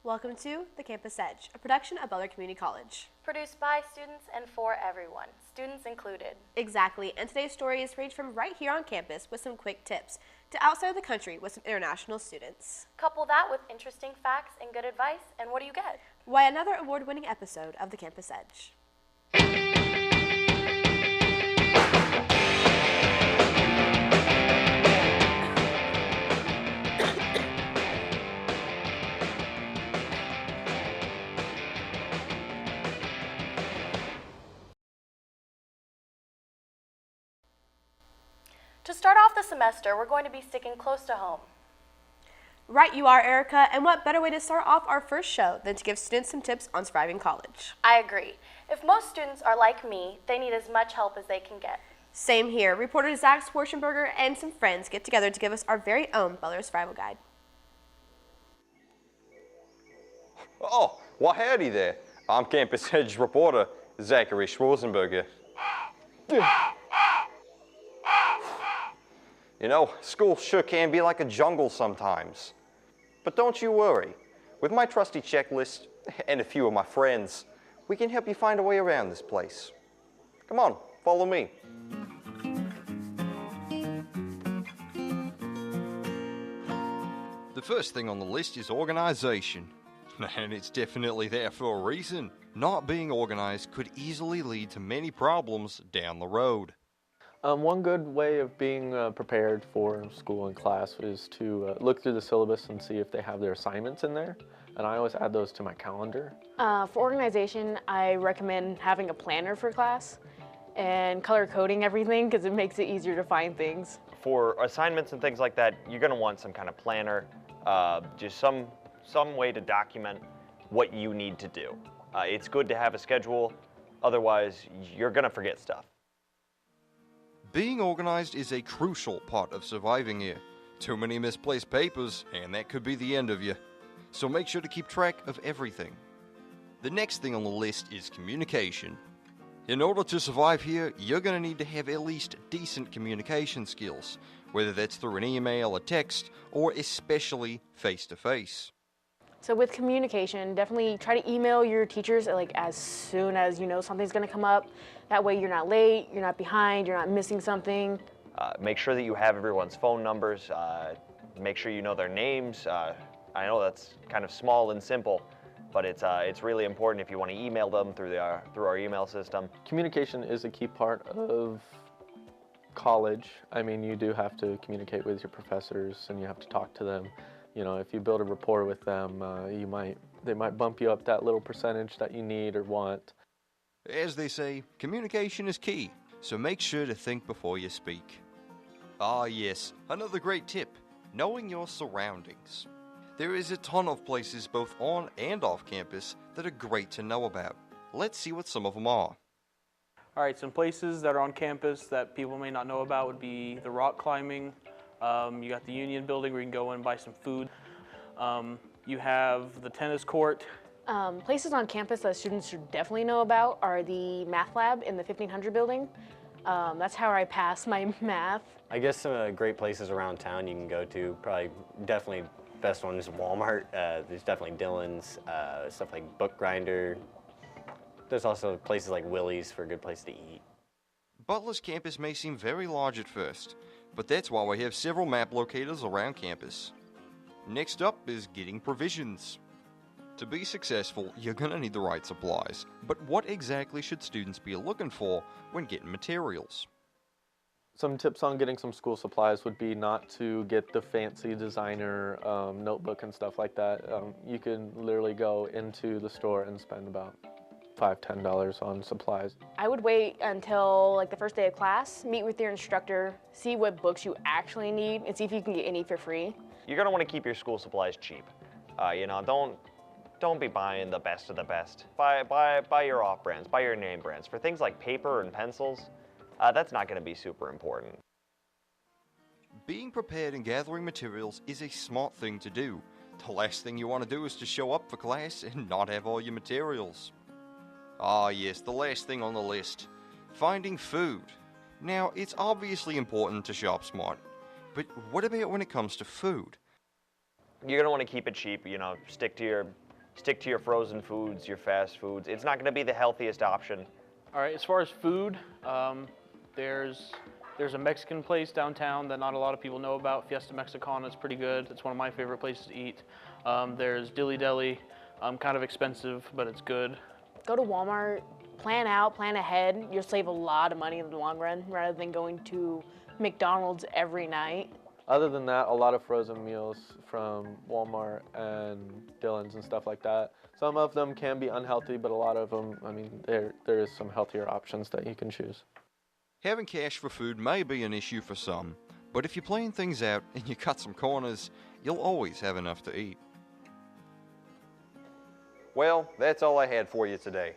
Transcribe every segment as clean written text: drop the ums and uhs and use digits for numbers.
Welcome to The Campus Edge, a production of Butler Community College. Produced by students and for everyone, students included. Exactly, and today's stories range from right here on campus with some quick tips to outside of the country with some international students. Couple that with interesting facts and good advice, and what do you get? Why, another award-winning episode of The Campus Edge. To start off the semester, we're going to be sticking close to home. Right you are, Erica, and what better way to start off our first show than to give students some tips on surviving college? I agree. If most students are like me, they need as much help as they can get. Same here. Reporter Zach Schwarzenberger and some friends get together to give us our very own Butler Survival Guide. Oh, well, howdy there. I'm Campus Edge reporter Zachary Schwarzenberger. You know, school sure can be like a jungle sometimes. But don't you worry. With my trusty checklist and a few of my friends, we can help you find a way around this place. Come on, follow me. The first thing on the list is organization. And it's definitely there for a reason. Not being organized could easily lead to many problems down the road. One good way of being prepared for school and class is to look through the syllabus and see if they have their assignments in there. And I always add those to my calendar. For organization, I recommend having a planner for class and color coding everything because it makes it easier to find things. For assignments and things like that, you're going to want some kind of planner, just some way to document what you need to do. It's good to have a schedule, otherwise you're going to forget stuff. Being organized is a crucial part of surviving here. Too many misplaced papers, and that could be the end of you. So make sure to keep track of everything. The next thing on the list is communication. In order to survive here, you're going to need to have at least decent communication skills, whether that's through an email, a text, or especially face-to-face. So with communication, definitely try to email your teachers as soon as you know something's going to come up. That way you're not late, you're not behind, you're not missing something. Make sure that you have everyone's phone numbers. Make sure you know their names. I know that's kind of small and simple, but it's really important if you want to email them through our email system. Communication is a key part of college. I mean, you do have to communicate with your professors and you have to talk to them. You know, if you build a rapport with them, they might bump you up that little percentage that you need or want. As they say, communication is key, so make sure to think before you speak. Ah yes, another great tip, knowing your surroundings. There is a ton of places both on and off campus that are great to know about. Let's see what some of them are. Alright, some places that are on campus that people may not know about would be the rock climbing. You got the Union building where you can go in and buy some food. You have the tennis court. Places on campus that students should definitely know about are the math lab in the 1500 building. That's how I pass my math. I guess some great places around town you can go to, definitely best one is Walmart. There's definitely Dillon's, stuff like Book Grinder. There's also places like Willie's for a good place to eat. Butler's campus may seem very large at first, but that's why we have several map locators around campus. Next up is getting provisions. To be successful, you're going to need the right supplies, but what exactly should students be looking for when getting materials? Some tips on getting some school supplies would be not to get the fancy designer notebook and stuff like that. You can literally go into the store and spend about $5–10 on supplies. I would wait until the first day of class, meet with your instructor, see what books you actually need, and see if you can get any for free. You're going to want to keep your school supplies cheap. Don't be buying the best of the best. Buy your off brands, buy your name brands. For things like paper and pencils, that's not going to be super important. Being prepared and gathering materials is a smart thing to do. The last thing you want to do is to show up for class and not have all your materials. Ah yes, the last thing on the list, finding food. Now, it's obviously important to shop smart, but what about when it comes to food? You're going to want to keep it cheap, stick to Stick to your frozen foods, your fast foods. It's not going to be the healthiest option. All right, as far as food, there's a Mexican place downtown that not a lot of people know about. Fiesta Mexicana is pretty good. It's one of my favorite places to eat. There's Dilly Deli, kind of expensive, but it's good. Go to Walmart, plan out, plan ahead. You'll save a lot of money in the long run rather than going to McDonald's every night. Other than that, a lot of frozen meals from Walmart and Dillon's and stuff like that. Some of them can be unhealthy, but a lot of them, I mean, there is some healthier options that you can choose. Having cash for food may be an issue for some, but if you plan things out and you cut some corners, you'll always have enough to eat. Well, that's all I had for you today.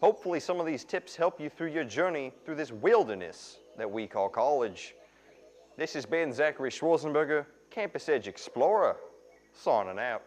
Hopefully some of these tips help you through your journey through this wilderness that we call college. This has been Zachary Schwarzenberger, Campus Edge Explorer, signing out.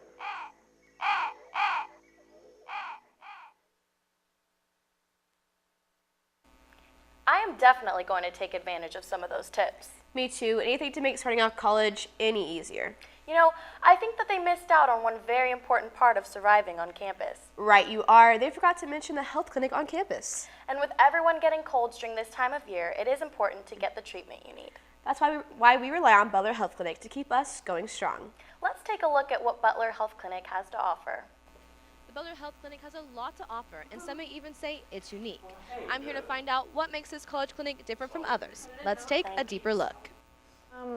I am definitely going to take advantage of some of those tips. Me too. Anything to make starting off college any easier. You know, I think that they missed out on one very important part of surviving on campus. Right, you are. They forgot to mention the health clinic on campus. And with everyone getting colds during this time of year, it is important to get the treatment you need. That's why we rely on Butler Health Clinic to keep us going strong. Let's take a look at what Butler Health Clinic has to offer. The Butler Health Clinic has a lot to offer, and some may even say it's unique. I'm here to find out what makes this college clinic different from others. Let's take a deeper look.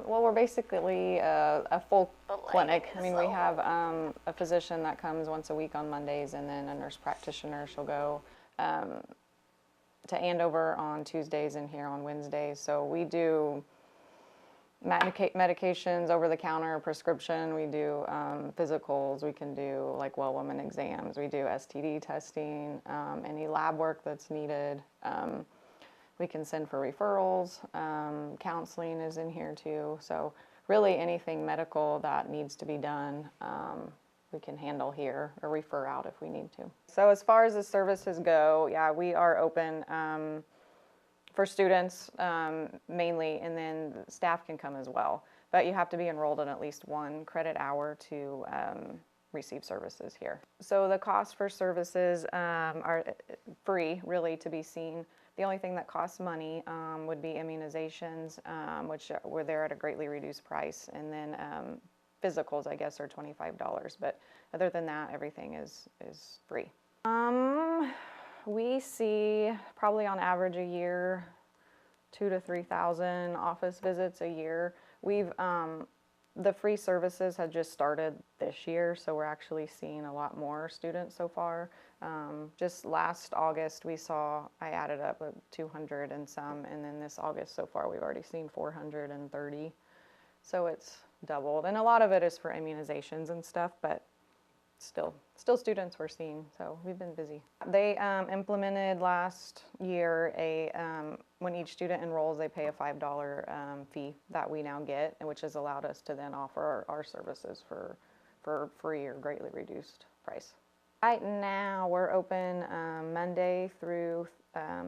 Well, we're basically a full clinic. I mean, we have a physician that comes once a week on Mondays, and then a nurse practitioner. She'll go to Andover on Tuesdays and here on Wednesdays. So we do medications, over-the-counter, prescription. We do physicals. We can do like well woman exams. We do STD testing, any lab work that's needed. We can send for referrals. Counseling is in here too. So really anything medical that needs to be done, we can handle here or refer out if we need to. So as far as the services go, yeah, we are open for students mainly, and then staff can come as well. But you have to be enrolled in at least 1 credit hour to receive services here. So the cost for services are free, really, to be seen. The only thing that costs money would be immunizations, which were there at a greatly reduced price, and then physicals, I guess, are $25. But other than that, everything is free. We see probably on average a year 2,000 to 3,000 office visits a year. We've the free services had just started this year, so we're actually seeing a lot more students so far. Just last August, I added up 200 and some, and then this August so far, we've already seen 430. So it's doubled, and a lot of it is for immunizations and stuff, but still students we're seeing, so we've been busy. They implemented last year when each student enrolls, they pay a $5 fee that we now get, which has allowed us to then offer our services for free or greatly reduced price. Right now we're open Monday through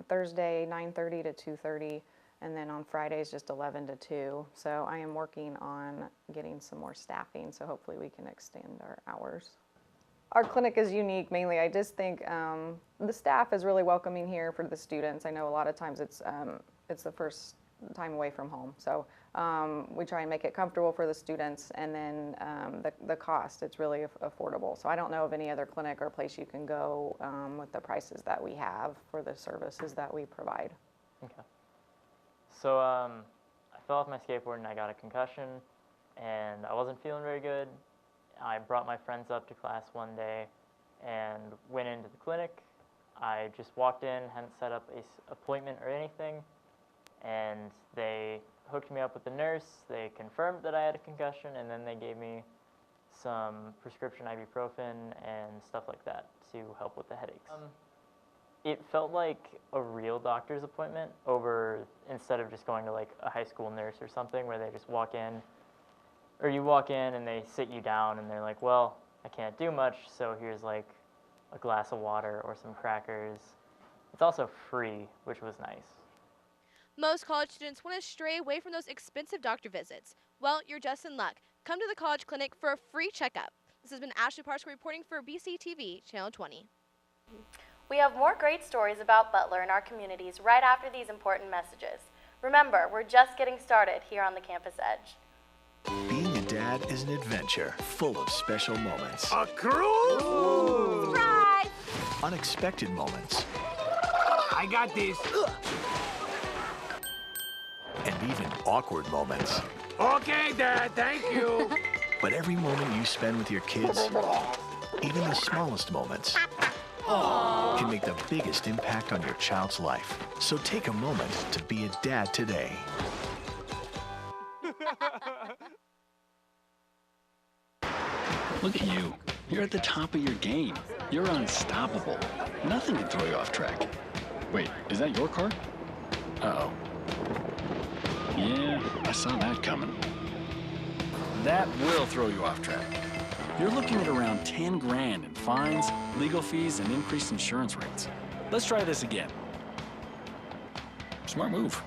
Thursday 9:30 to 2:30, and then on Fridays just 11 to 2. So I am working on getting some more staffing, so hopefully we can extend our hours. Our clinic is unique mainly. I just think the staff is really welcoming here for the students. I know a lot of times it's the first time away from home, so we try and make it comfortable for the students, and then the cost, it's really affordable. So I don't know of any other clinic or place you can go with the prices that we have for the services that we provide. Okay. So I fell off my skateboard and I got a concussion, and I wasn't feeling very good. I brought my friends up to class one day and went into the clinic. I just walked in, hadn't set up an appointment or anything, and they hooked me up with the nurse. They confirmed that I had a concussion, and then they gave me some prescription ibuprofen and stuff like that to help with the headaches. It felt like a real doctor's appointment instead of just going to like a high school nurse or something where they just walk in. Or you walk in and they sit you down and they're like, well, I can't do much, so here's like a glass of water or some crackers. It's also free, which was nice. Most college students want to stray away from those expensive doctor visits. Well, you're just in luck. Come to the college clinic for a free checkup. This has been Ashleigh Parscal reporting for BCTV Channel 20. We have more great stories about Butler in our communities right after these important messages. Remember, we're just getting started here on the Campus Edge. Being a dad is an adventure full of special moments. A cruise? Surprise! Unexpected moments. I got this. And even awkward moments. Okay, Dad, thank you. But every moment you spend with your kids, even the smallest moments, can make the biggest impact on your child's life. So take a moment to be a dad today. Look at you. You're at the top of your game. You're unstoppable. Nothing can throw you off track. Wait, is that your car? Uh-oh. Yeah, I saw that coming. That will throw you off track. You're looking at around 10 grand in fines, legal fees, and increased insurance rates. Let's try this again. Smart move.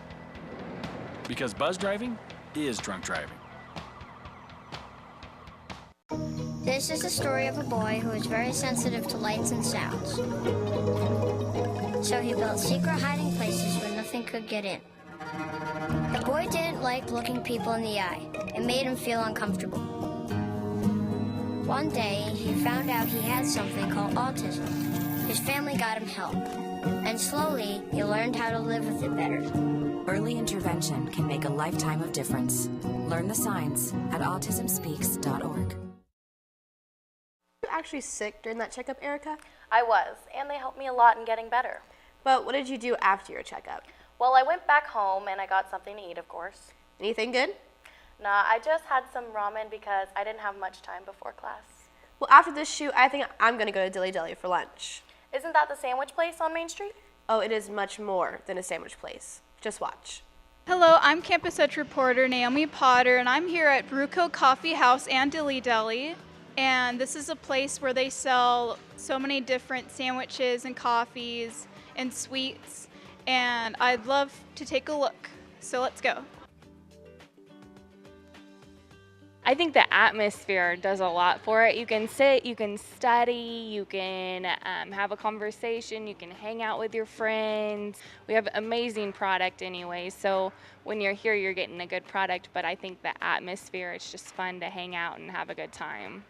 Because buzz driving is drunk driving. This is the story of a boy who is very sensitive to lights and sounds. So he built secret hiding places where nothing could get in. The boy didn't like looking people in the eye. It made him feel uncomfortable. One day, he found out he had something called autism. His family got him help. And slowly, he learned how to live with it better. Early intervention can make a lifetime of difference. Learn the signs at autismspeaks.org. Were you actually sick during that checkup, Erica? I was, and they helped me a lot in getting better. But what did you do after your checkup? Well, I went back home and I got something to eat, of course. Anything good? Nah, I just had some ramen because I didn't have much time before class. Well, after this shoot, I think I'm going to go to Deli for lunch. Isn't that the sandwich place on Main Street? Oh, it is much more than a sandwich place. Just watch. Hello, I'm Campus Edge reporter Naomi Potter, and I'm here at Bruco Coffee House and Deli. And this is a place where they sell so many different sandwiches and coffees and sweets. And I'd love to take a look. So let's go. I think the atmosphere does a lot for it. You can sit, you can study, you can have a conversation, you can hang out with your friends. We have amazing product anyway, so when you're here, you're getting a good product, but I think the atmosphere, it's just fun to hang out and have a good time.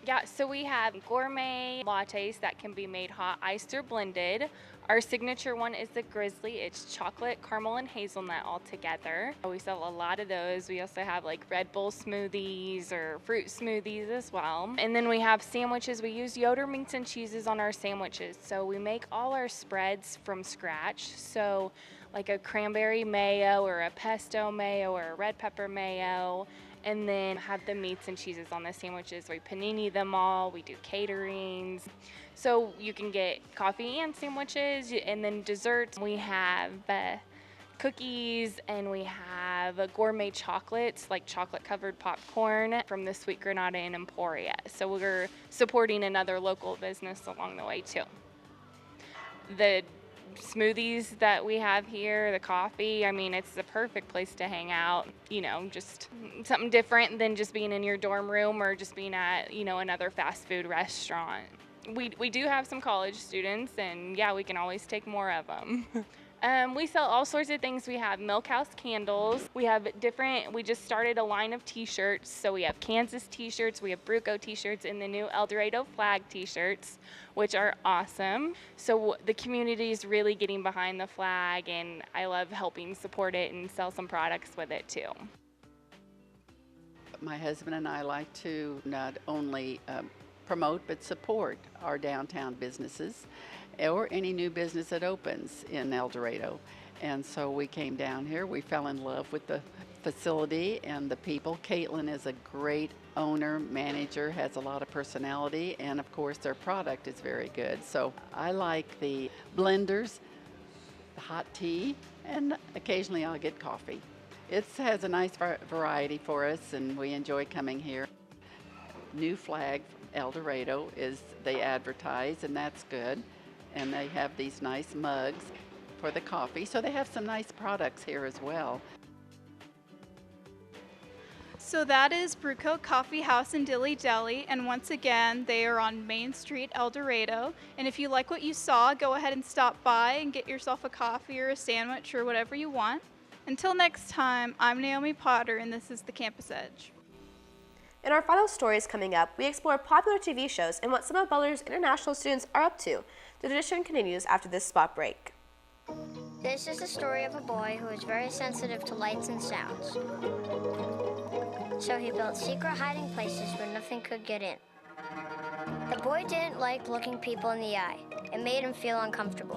Yeah, so we have gourmet lattes that can be made hot, iced, or blended. Our signature one is the Grizzly. It's chocolate, caramel, and hazelnut all together. We sell a lot of those. We also have like Red Bull smoothies or fruit smoothies as well. And then we have sandwiches. We use Yoder meats and cheeses on our sandwiches. So we make all our spreads from scratch. So like a cranberry mayo or a pesto mayo or a red pepper mayo. And then have the meats and cheeses on the sandwiches. We panini them all. We do caterings. So you can get coffee and sandwiches, and then desserts. We have cookies, and we have gourmet chocolates, like chocolate-covered popcorn from the Sweet Granada in Emporia. So we're supporting another local business along the way, too. The smoothies that we have here, the coffee, I mean, it's the perfect place to hang out, you know, just something different than just being in your dorm room or just being at, you know, another fast food restaurant. We do have some college students, and yeah, we can always take more of them. We sell all sorts of things. We have Milk House candles. We just started a line of t-shirts. So we have Kansas t-shirts, we have Bruco t-shirts, and the new El Dorado flag t-shirts, which are awesome. So the community is really getting behind the flag, and I love helping support it and sell some products with it too. My husband and I like to not only promote but support our downtown businesses or any new business that opens in El Dorado. And so we came down here, we fell in love with the facility and the people. Kaytlan is a great owner, manager, has a lot of personality, and of course their product is very good. So I like the blenders, the hot tea, and occasionally I'll get coffee. It has a nice variety for us, and we enjoy coming here. New flag El Dorado is they advertise, and that's good. And they have these nice mugs for the coffee, so they have some nice products here as well. So that is Bruco Coffee House and Dilly Deli, and once again, they are on Main Street, El Dorado. And if you like what you saw, go ahead and stop by and get yourself a coffee or a sandwich or whatever you want. Until next time, I'm Naomi Potter, and this is The Campus Edge. In our final stories coming up, we explore popular TV shows and what some of Butler's international students are up to. The tradition continues after this spot break. This is the story of a boy who is very sensitive to lights and sounds. So he built secret hiding places where nothing could get in. The boy didn't like looking people in the eye. It made him feel uncomfortable.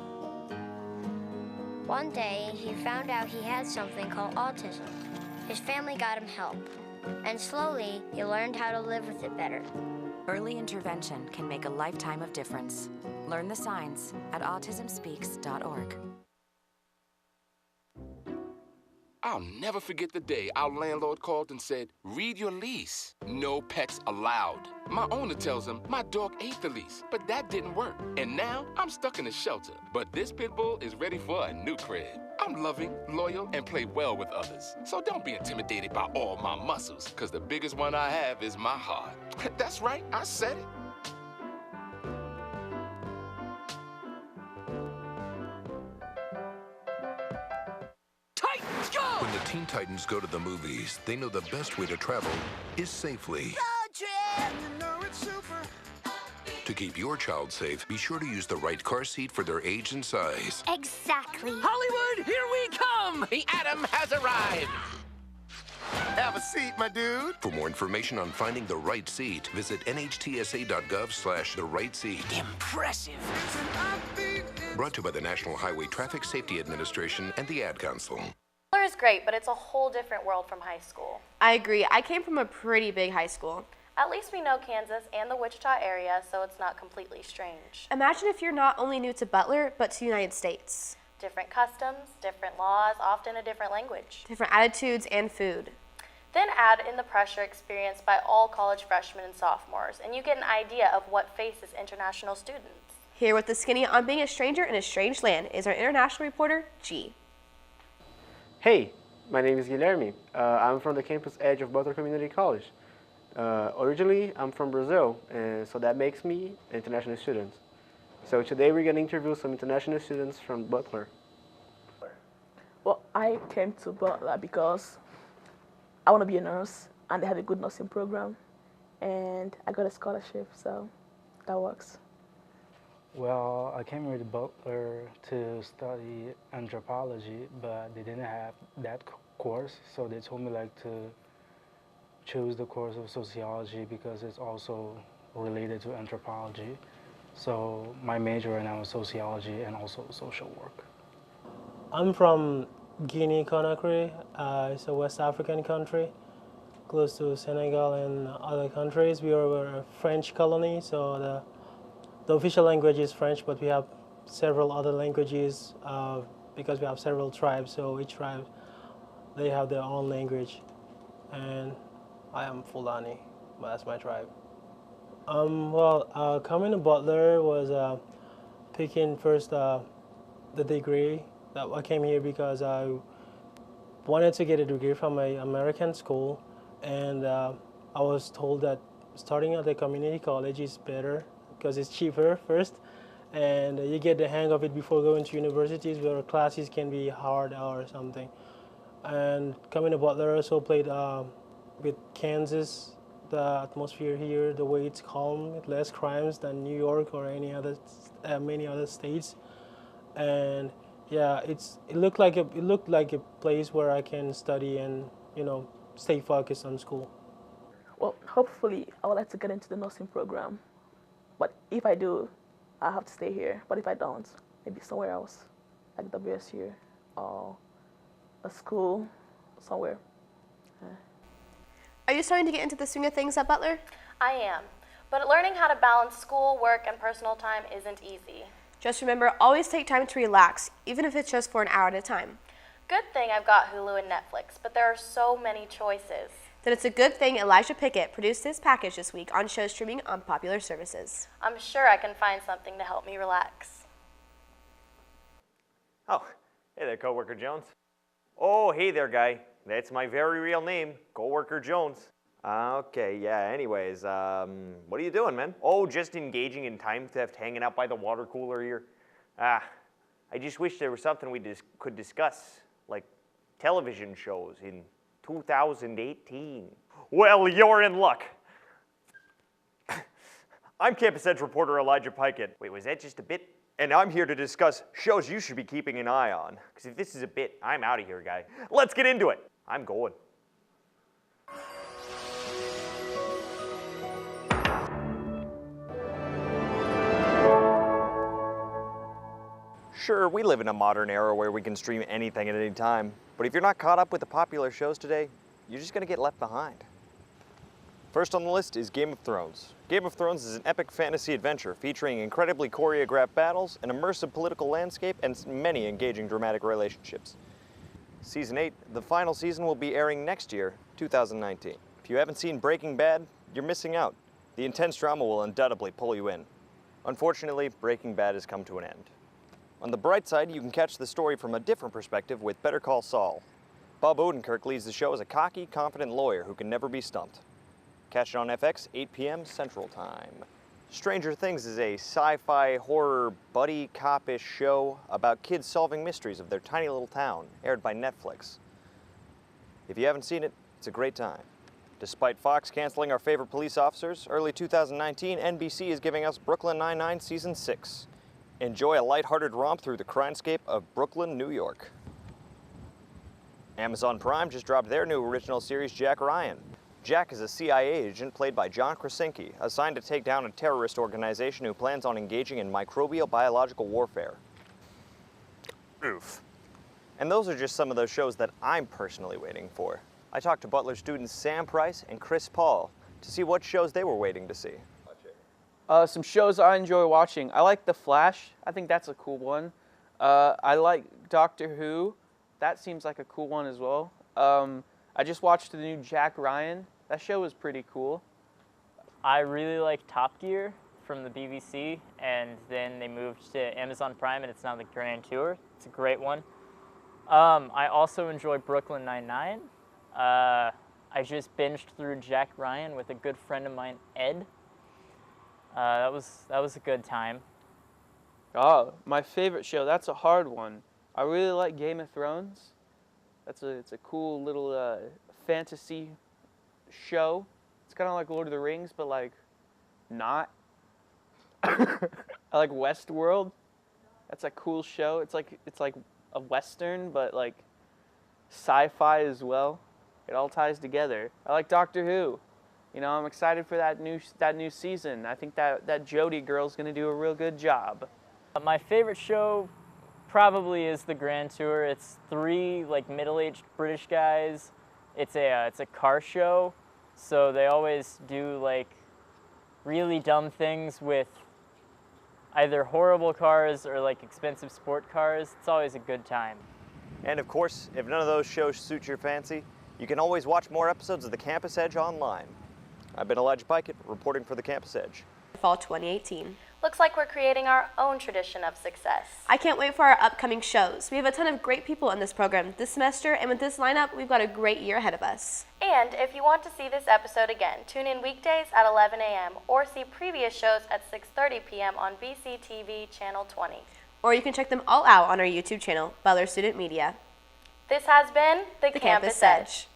One day, he found out he had something called autism. His family got him help, and slowly, he learned how to live with it better. Early intervention can make a lifetime of difference. Learn the signs at autismspeaks.org. I'll never forget the day our landlord called and said, "Read your lease. No pets allowed." My owner tells him my dog ate the lease, but that didn't work. And now I'm stuck in a shelter. But this pit bull is ready for a new crib. I'm loving, loyal, and play well with others. So don't be intimidated by all my muscles, because the biggest one I have is my heart. That's right, I said it. When the Teen Titans go to the movies, they know the best way to travel is safely. To keep your child safe, be sure to use the right car seat for their age and size. Exactly. Hollywood, here we come! The Atom has arrived. Have a seat, my dude. For more information on finding the right seat, visit nhtsa.gov/the right seat. Impressive. Brought to you by the National Highway Traffic Safety Administration and the Ad Council. Butler is great, but it's a whole different world from high school. I agree. I came from a pretty big high school. At least we know Kansas and the Wichita area, so it's not completely strange. Imagine if you're not only new to Butler, but to the United States. Different customs, different laws, often a different language. Different attitudes and food. Then add in the pressure experienced by all college freshmen and sophomores, and you get an idea of what faces international students. Here with the skinny on being a stranger in a strange land is our international reporter, G. Hey, my name is Guilherme. I'm from the campus edge of Butler Community College. Originally, I'm from Brazil, and so that makes me an international student. So today we're going to interview some international students from Butler. Well, I came to Butler because I want to be a nurse, and they have a good nursing program, and I got a scholarship, so that works. Well, I came here to Butler to study anthropology, but they didn't have that course, so they told me to choose the course of sociology because it's also related to anthropology. So my major right now is sociology and also social work. I'm from Guinea-Conakry. It's a West African country, close to Senegal and other countries. We are a French colony, so the official language is French, but we have several other languages because we have several tribes. So each tribe, they have their own language. And I am Fulani, but that's my tribe. Coming to Butler was picking first the degree. That I came here because I wanted to get a degree from an American school, and I was told that starting at the community college is better because it's cheaper first, and you get the hang of it before going to universities where classes can be hard or something. And coming to Butler, I also played with Kansas. The atmosphere here, the way it's calm, less crimes than New York or many other states, and yeah, it looked like a place where I can study and stay focused on school. Well, hopefully I would like to get into the nursing program, but if I do, I have to stay here. But if I don't, maybe somewhere else, like WSU or a school somewhere. Are you starting to get into the swing of things at Butler? I am, but learning how to balance school, work, and personal time isn't easy. Just remember, always take time to relax, even if it's just for an hour at a time. Good thing I've got Hulu and Netflix, but there are so many choices. Then it's a good thing Elijah Pykiet produced this package this week on shows streaming on popular services. I'm sure I can find something to help me relax. Oh, hey there, coworker Jones. Oh, hey there, guy. That's my very real name, Coworker Jones. Okay, yeah, anyways, what are you doing, man? Oh, just engaging in time theft, hanging out by the water cooler here. I just wish there was something we could discuss, like television shows in 2018. Well, you're in luck. I'm Campus Edge reporter Elijah Pykiet. Wait, was that just a bit? And I'm here to discuss shows you should be keeping an eye on. Because if this is a bit, I'm out of here, guy. Let's get into it. I'm going. Sure, we live in a modern era where we can stream anything at any time. But if you're not caught up with the popular shows today, you're just going to get left behind. First on the list is Game of Thrones. Game of Thrones is an epic fantasy adventure featuring incredibly choreographed battles, an immersive political landscape, and many engaging dramatic relationships. Season 8, the final season, will be airing next year, 2019. If you haven't seen Breaking Bad, you're missing out. The intense drama will undoubtedly pull you in. Unfortunately, Breaking Bad has come to an end. On the bright side, you can catch the story from a different perspective with Better Call Saul. Bob Odenkirk leads the show as a cocky, confident lawyer who can never be stumped. Catch it on FX, 8 p.m. Central Time. Stranger Things is a sci-fi horror buddy cop-ish show about kids solving mysteries of their tiny little town, aired by Netflix. If you haven't seen it, it's a great time. Despite Fox canceling our favorite police officers, early 2019, NBC is giving us Brooklyn Nine-Nine Season 6. Enjoy a lighthearted romp through the crimescape of Brooklyn, New York. Amazon Prime just dropped their new original series, Jack Ryan. Jack is a CIA agent played by John Krasinski, assigned to take down a terrorist organization who plans on engaging in microbial biological warfare. Oof. And those are just some of those shows that I'm personally waiting for. I talked to Butler students Sam Price and Chris Paul to see what shows they were waiting to see. Some shows I enjoy watching. I like The Flash. I think that's a cool one. I like Doctor Who. That seems like a cool one as well. I just watched the new Jack Ryan. That show was pretty cool. I really like Top Gear from the BBC, and then they moved to Amazon Prime, and it's now the Grand Tour. It's a great one. I also enjoy Brooklyn Nine-Nine. I just binged through Jack Ryan with a good friend of mine, Ed. That was a good time. Oh, my favorite show. That's a hard one. I really like Game of Thrones. It's a cool little fantasy show. It's kind of like Lord of the Rings, but like not. I like Westworld. That's a cool show. It's like a western, but like sci-fi as well. It all ties together. I like Doctor Who. You know, I'm excited for that new season. I think that Jodie girl's gonna do a real good job. My favorite show probably is the Grand Tour. It's 3 like middle-aged British guys. It's a car show, so they always do like really dumb things with either horrible cars or like expensive sport cars. It's always a good time. And of course, if none of those shows suit your fancy, you can always watch more episodes of the Campus Edge online. I've been Elijah Pykiet, reporting for the Campus Edge. Fall 2018. Looks like we're creating our own tradition of success. I can't wait for our upcoming shows. We have a ton of great people in this program this semester, and with this lineup, we've got a great year ahead of us. And if you want to see this episode again, tune in weekdays at 11 a.m. or see previous shows at 6:30 p.m. on BCTV Channel 20. Or you can check them all out on our YouTube channel, Butler Student Media. This has been the Campus Edge.